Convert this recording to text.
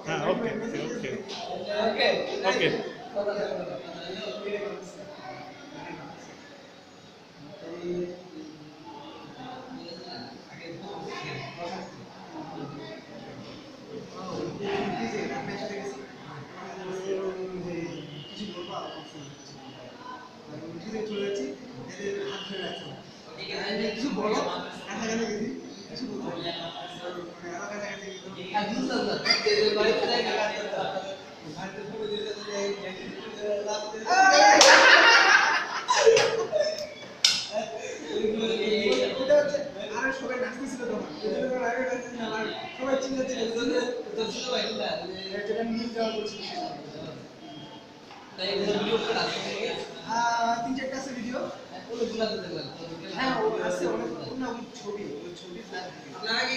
হ্যাঁ ওকে ওকে ওকে কিছু বলো কাছাকাছি গেছি কিছু বলবো আর সবাই নাচতেছিল তখন সবাই চিল্লাচ্ছিল যেটা নিয়ে যাওয়া বলছিল 3-4টা আছে ভিডিও হ্যাঁ ও আছে অনেক না ওই ছবি ফ্ল্যাট থাকে